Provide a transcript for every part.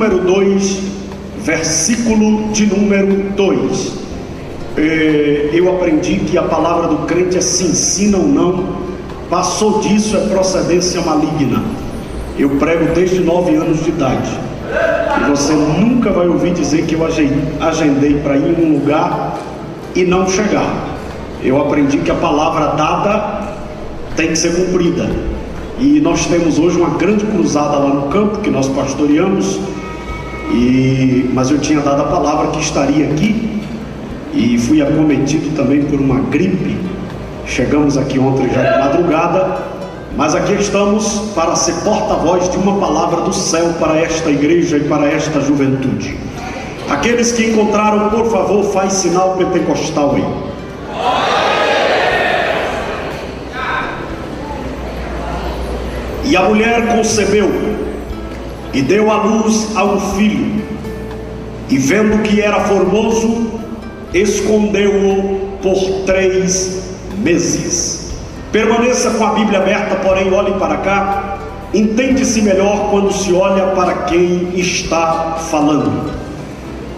número 2, versículo de número 2. Eu aprendi que a palavra do crente é se ensina ou não, passou disso é procedência maligna. Eu prego desde 9 anos de idade, e você nunca vai ouvir dizer que eu agendei para ir em um lugar e não chegar. Eu aprendi que a palavra dada tem que ser cumprida, e nós temos hoje uma grande cruzada lá no campo que nós pastoreamos, mas eu tinha dado a palavra que estaria aqui, e fui acometido também por uma gripe. Chegamos aqui ontem já de madrugada, mas aqui estamos para ser porta-voz de uma palavra do céu para esta igreja e para esta juventude. Aqueles que encontraram, por favor, faz sinal pentecostal aí. E a mulher concebeu e deu à luz a um filho, e vendo que era formoso, escondeu-o por 3 meses. Permaneça com a Bíblia aberta, porém olhe para cá. Entende-se melhor quando se olha para quem está falando.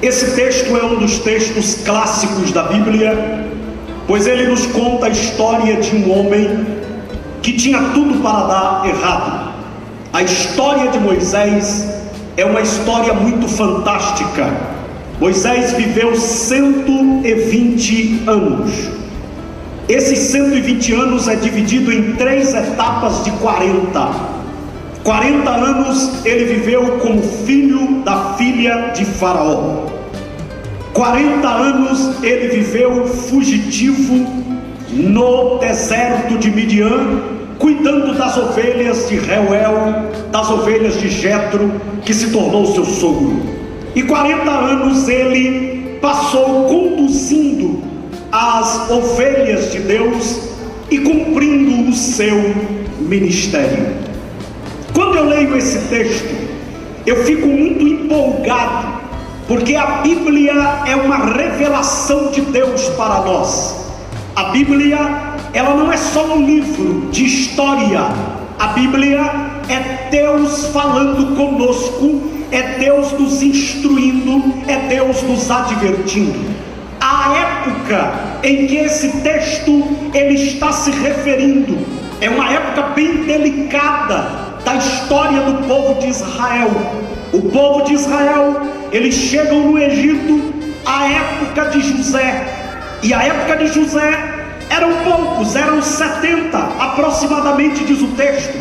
Esse texto é um dos textos clássicos da Bíblia, pois ele nos conta a história de um homem que tinha tudo para dar errado. A história de Moisés é uma história muito fantástica. Moisés viveu 120 anos. Esses 120 anos é dividido em 3 etapas de 40. 40 anos ele viveu como filho da filha de Faraó. 40 anos ele viveu fugitivo no deserto de Midian, cuidando das ovelhas de Reuel, das ovelhas de Jetro, que se tornou seu sogro. E 40 anos ele passou conduzindo as ovelhas de Deus e cumprindo o seu ministério. Quando eu leio esse texto, eu fico muito empolgado, porque a Bíblia é uma revelação de Deus para nós. A Bíblia, ela não é só um livro de história. A Bíblia é Deus falando conosco, é Deus nos instruindo, é Deus nos advertindo. A época em que esse texto ele está se referindo é uma época bem delicada da história do povo de Israel. O povo de Israel, eles chegam no Egito à época de José, e a época de José eram poucos, eram 70 aproximadamente, diz o texto.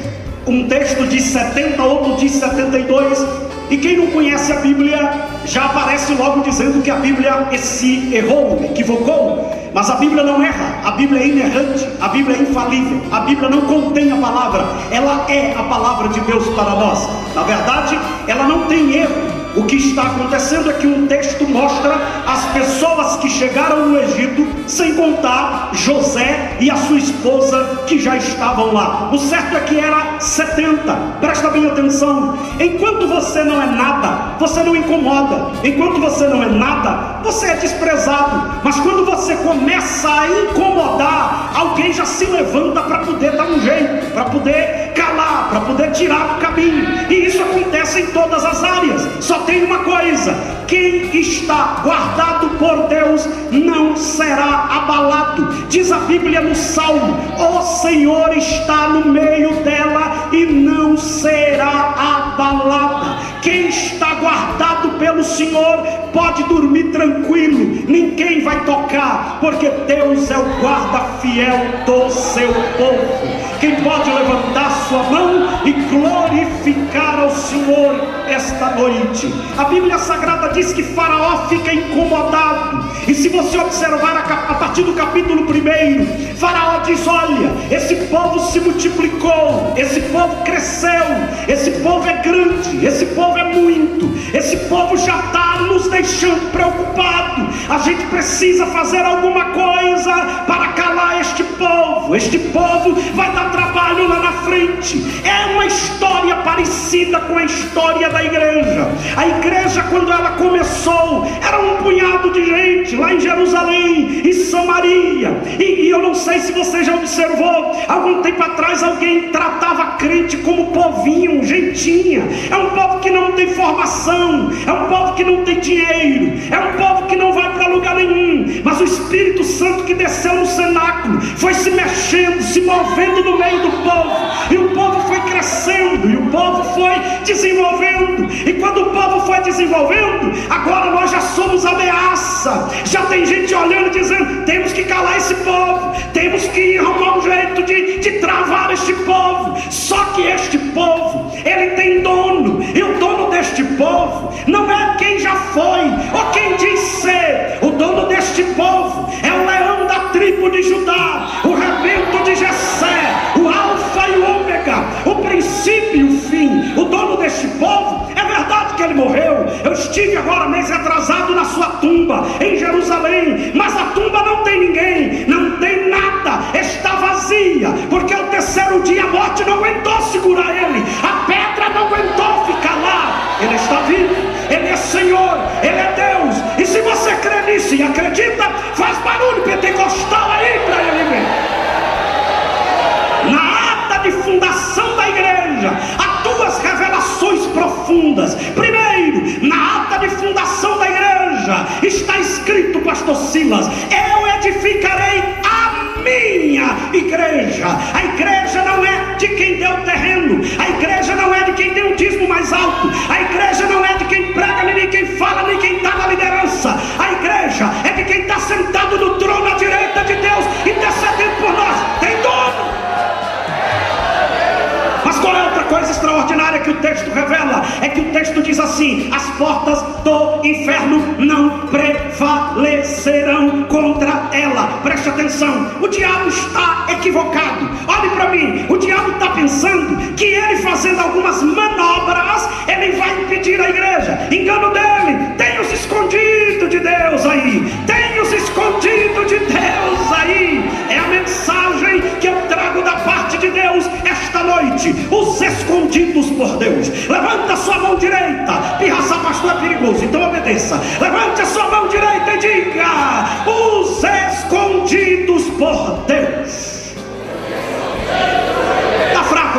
Um texto diz 70, outro diz 72. E quem não conhece a Bíblia já aparece logo dizendo que a Bíblia se errou, equivocou. Mas a Bíblia não erra, a Bíblia é inerrante, a Bíblia é infalível, a Bíblia não contém a palavra, ela é a palavra de Deus para nós. Na verdade, ela não tem erro. O que está acontecendo é que um texto mostra as pessoas que chegaram no Egito, sem contar José e a sua esposa que já estavam lá. O certo é que era 70. Presta bem atenção. Enquanto você não é nada, você não incomoda. Enquanto você não é nada, você é desprezado. Mas quando você começa a incomodar, alguém já se levanta para poder dar um jeito, para poder calar, para poder tirar do caminho. E isso acontece em todas as áreas. Só tem uma coisa: quem está guardado por Deus não será abalado. Diz a Bíblia no Salmo: o Senhor está no meio dela e não será abalada. Quem está guardado pelo Senhor pode dormir tranquilo, ninguém vai tocar, porque Deus é o guarda fiel do seu povo. Quem pode levantar sua mão e glorificar ao Senhor esta noite? A Bíblia Sagrada diz que Faraó fica incomodado, e se você observar a partir do capítulo 1, Faraó diz: olha, esse povo se multiplicou, esse povo cresceu, esse povo é grande, esse povo é muito, esse povo já está nos deixando preocupados. A gente precisa fazer alguma coisa para calar este povo vai dar trabalho lá na frente. É uma história parecida com a história da igreja. A igreja, quando ela começou, era um punhado de gente, crente lá em Jerusalém, em Samaria. E eu não sei se você já observou, algum tempo atrás alguém tratava crente como povinho, gentinha. É um povo que não tem formação, é um povo que não tem dinheiro, é um povo que não vai para lugar nenhum. Mas o Espírito Santo que desceu no cenáculo foi se mexendo, se movendo no meio do povo, e o povo foi crescendo, e o povo foi desenvolvendo. E quando o povo foi desenvolvendo, agora nós já somos ameaça. Já tem gente olhando e dizendo: temos que calar esse povo, temos que arrumar um jeito de travar este povo. Só que este povo, ele tem dono, e o dono deste povo não é quem já foi ou quem diz ser. O dono deste povo é o leão da tribo de Judá, o rebento de Jessé, o alfa e o ômega, o princípio e o fim. O dono deste povo, é verdade que ele morreu. Eu estive agora mês atrasado na sua tumba em Jerusalém, mas a tumba não tem ninguém, não tem nada, está vazia, porque ao terceiro dia a morte não aguentou segurar ele, a pedra não aguentou ficar lá. Ele está vivo, ele é Senhor, ele é Deus. E se você crê nisso e acredita, faz barulho pentecostal aí para ele ver. Na ata de fundação da igreja há duas revelações profundas. Primeiro, na ata de fundação da igreja está escrito, pastor Silas: eu edificarei a minha igreja. A igreja não é de quem deu o terreno, a igreja não é de quem tem o dízimo mais alto, a igreja não é de quem prega, nem quem fala, nem quem está na liderança. A igreja é de quem está sentado no trono à direita de Deus, intercedendo por nós. Tem dono. Mas qual é outra coisa extraordinária que o texto revela? É que o texto diz assim: as portas do inferno não prevalecerão contra ela. Preste atenção, o diabo está equivocado. Olhe para mim, o diabo está pensando que ele fazendo algumas manobras, ele vai impedir a igreja. Engano dele. Tem os escondidos de Deus aí, tem os escondidos de Deus aí. É a mensagem que eu trago da parte de Deus esta noite. Os escondidos por Deus. Levanta a sua mão direita. Pirraçar, pastor, é perigoso, então obedeça. Levante a sua mão direita e diga: os escondidos por Deus.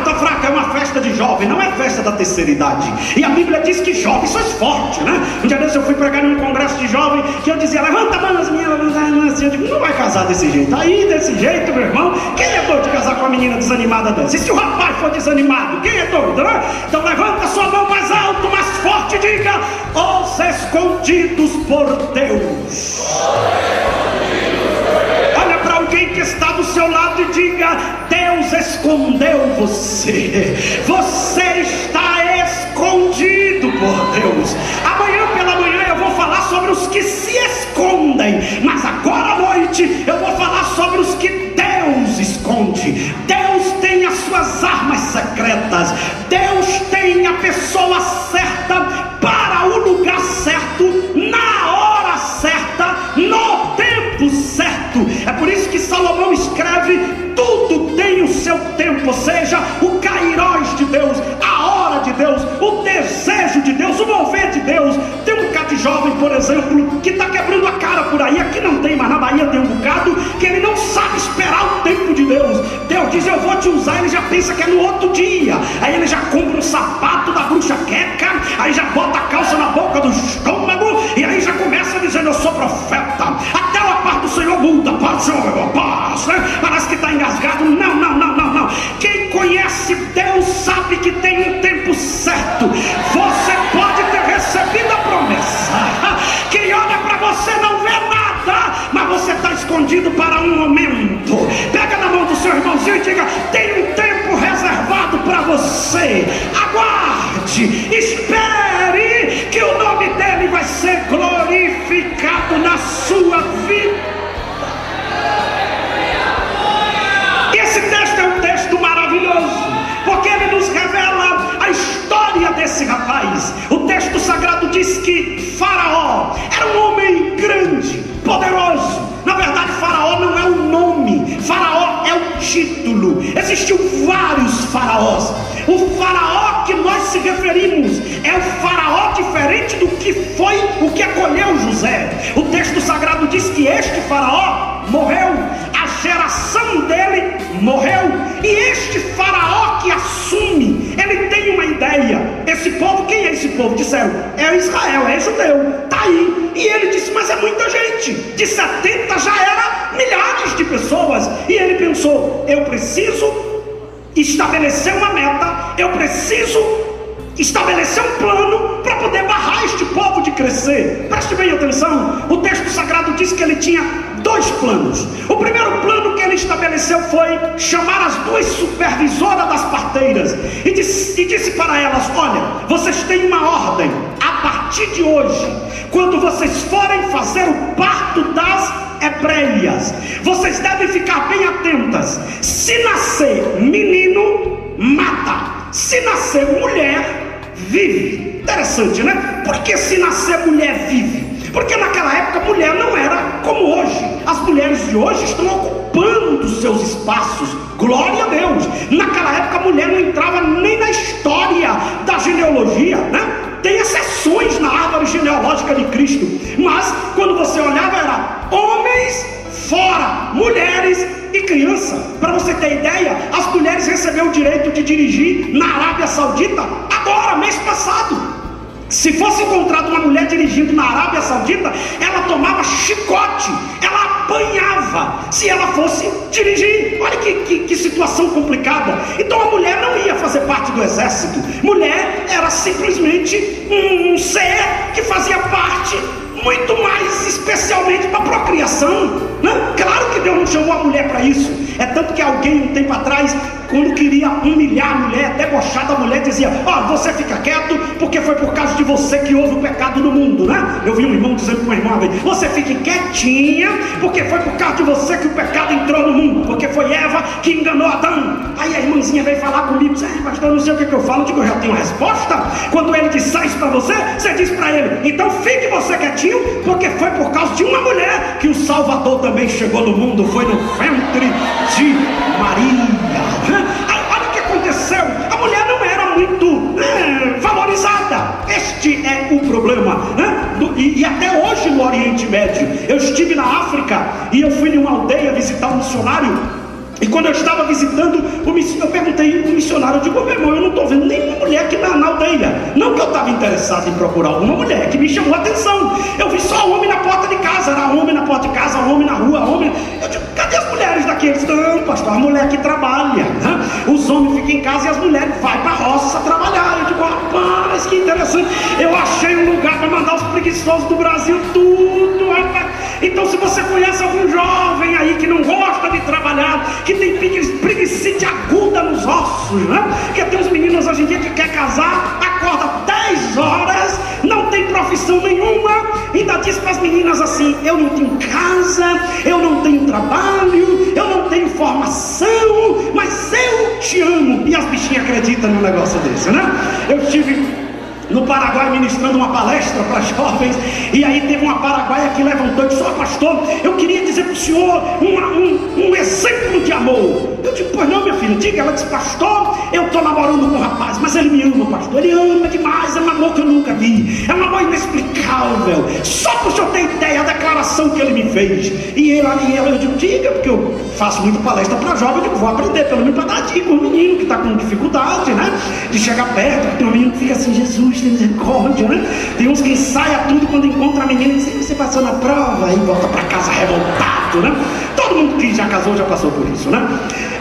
Tá fraco, é uma festa de jovem, não é festa da terceira idade. E a Bíblia diz que jovens sois fortes, né? Um dia desse eu fui pregar num congresso de jovem, que eu dizia: levanta a mão, as meninas, assim. Eu digo: não vai casar desse jeito. Aí, desse jeito, meu irmão, quem é doido de casar com uma menina desanimada dessa? E se o rapaz for desanimado, quem é doido, né? Então levanta a sua mão mais alto, mais forte, e diga: os escondidos por Deus. Olha para alguém que está do seu lado e diga: Deus escondeu você. Você está escondido por Deus. Amanhã pela manhã eu vou falar sobre os que se escondem, mas agora à noite eu vou falar sobre os que Deus esconde. Deus tem as suas armas secretas. Deus tem a pessoa certa para o lugar certo, na hora certa, no tempo certo. É por isso que Salomão escreve: tudo tem o seu tempo, ou seja, o kairós de Deus, a hora de Deus, o desejo de Deus, o mover de Deus. Tem um bocado de jovem, por exemplo, que está quebrando a cara por aí. Aqui não tem, mas na Bahia tem um bocado que ele não sabe esperar o tempo de Deus. Deus diz: eu vou te usar, ele já pensa que é no outro dia. Aí ele já compra um sapato da bruxa queca, aí já bota a calça na boca do estômago, e aí já começa dizendo: eu sou profeta. Até a paz do Senhor muda, paz, paz, né? Parece que está engasgado. Não. Quem conhece Deus sabe que tem um tempo certo. Você pode ter recebido a promessa. Quem olha para você não vê nada, mas você está escondido para um momento. Pega na mão do seu irmãozinho e diga: tem um tempo reservado para você. Aguarde, espere, que o nome dele vai ser glorificado na sua vida. Esse texto é um texto maravilhoso, porque ele nos revela a história desse rapaz. O texto sagrado diz que Faraó era um homem grande, poderoso. Na verdade, Faraó não é o nome, Faraó é o título. Existiam vários faraós. O faraó que nós se referimos é o faraó diferente do que foi o que acolheu José. O texto sagrado diz que este faraó morreu, a geração dele morreu, e este faraó que assume, ele tem uma ideia. Esse povo, quem é esse povo? Disseram, é Israel, é judeu, está aí. E ele disse, mas é muita gente, de 70 já era milhares de pessoas. E ele pensou, eu preciso estabelecer uma meta, eu preciso estabelecer um plano para poder barrar este povo de crescer. Preste bem atenção, o texto sagrado diz que ele tinha 2 planos. O primeiro plano que ele estabeleceu foi chamar as 2 supervisoras das parteiras e disse para elas, olha, vocês têm uma ordem, a partir de hoje, quando vocês forem fazer o parto das hebreias, vocês devem ficar bem atentas. Se nascer menino, mata. Se nascer mulher, vive. Interessante, né? Porque se nascer mulher, vive. Porque naquela época a mulher não era como hoje. As mulheres de hoje estão ocupando os seus espaços. Glória a Deus. Naquela época a mulher não entrava nem na história da genealogia, né? Tem exceções na árvore genealógica de Cristo, mas quando você olhava era homens fora, mulheres e criança. Para você ter ideia, as mulheres receberam o direito de dirigir na Arábia Saudita agora, mês passado. Se fosse encontrada uma mulher dirigindo na Arábia Saudita, ela tomava chicote, ela apanhava se ela fosse dirigir. Olha que situação complicada. Então a mulher não ia fazer parte do exército. Mulher era simplesmente um ser que fazia parte muito mais especialmente para a procriação, né? Claro que Deus não chamou a mulher para isso. É tanto que alguém um tempo atrás, quando queria humilhar a mulher, debochar da mulher, dizia, ó, você fica quieto, porque foi por causa de você que houve o pecado no mundo, né? Eu vi um irmão dizendo para uma irmã, você fique quietinha, porque foi por causa de você que o pecado entrou no mundo, porque foi Eva que enganou Adão. Aí a irmãzinha veio falar comigo, disse, pastor, eu não sei o que eu falo. Eu digo, eu já tenho a resposta. Quando ele disser isso para você, você diz para ele, então fique você quietinho, porque foi por causa de uma mulher que o Salvador também chegou no mundo, foi no ventre de Maria. Olha o que aconteceu, a mulher não era muito valorizada. Este é o problema, né? E até hoje no Oriente Médio, eu estive na África e eu fui em uma aldeia visitar um missionário. E quando eu estava visitando, eu perguntei ao missionário, eu digo, meu irmão, eu não estou vendo nenhuma mulher aqui na aldeia. Não que eu estava interessado em procurar alguma mulher, que me chamou a atenção. Eu vi só homem na porta de casa, era homem na porta de casa, homem na rua, homem. Eu digo, cadê as mulheres daqui? Eles dizem, não, pastor, a mulher que trabalha, né? Os homens ficam em casa e as mulheres vão para a roça trabalhar. Eu digo, rapaz, que interessante. Eu achei um lugar para mandar os preguiçosos do Brasil tudo, rapaz. Então, se você conhece algum jovem aí que não gosta de trabalhar, que tem preguicite aguda nos ossos, né? Porque tem uns meninos hoje em dia que quer casar, acorda 10 horas, não tem profissão nenhuma, ainda diz para as meninas assim, eu não tenho casa, eu não tenho trabalho, eu não tenho formação, mas eu te amo. E as bichinhas acreditam num negócio desse, né? Eu estive no Paraguai ministrando uma palestra para jovens, e aí teve uma paraguaia que levantou e disse, pastor, eu queria dizer para o senhor um exemplo de amor. Eu disse, pois não, minha filha, diga. Ela disse, pastor, eu estou namorando com um rapaz, mas ele me ama, pastor, ele ama demais, é um amor que eu nunca vi, é um amor inexplicável, só para o senhor ter ideia, a declaração que ele me fez. E ela, eu digo, diga, porque eu faço muita palestra para jovens, eu digo, vou aprender, pelo menos para dar dica, um menino que está com dificuldade, né, de chegar perto, tem um menino que fica assim, Jesus, tem misericórdia, né? Tem uns que ensaiam tudo quando encontra a menina e diz, você passou na prova, aí volta para casa revoltado, né? Todo mundo que já casou já passou por isso, né?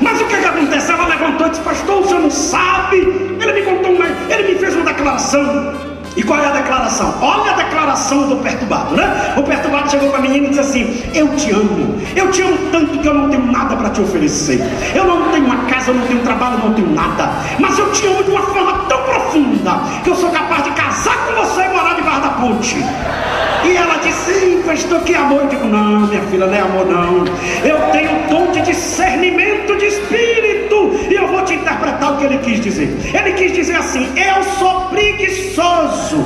Mas o que acontece? Ela levantou e disse, pastor, o senhor não sabe? Ele me contou ele me fez uma declaração. E qual é a declaração? Olha a declaração do perturbado, né? O perturbado chegou para a menina e disse assim, eu te amo tanto que eu não tenho nada para te oferecer, eu não tenho uma casa, eu não tenho trabalho, eu não tenho nada, mas eu te amo de uma forma tão profunda que eu sou capaz de casar com você e morar debaixo da ponte. E ela disse, sim, pastor, que amor. Eu digo, não, minha filha, não é amor não, eu tenho dom de discernimento de espírito, e eu vou te interpretar o que ele quis dizer. Ele quis dizer assim, eu sou preguiçoso,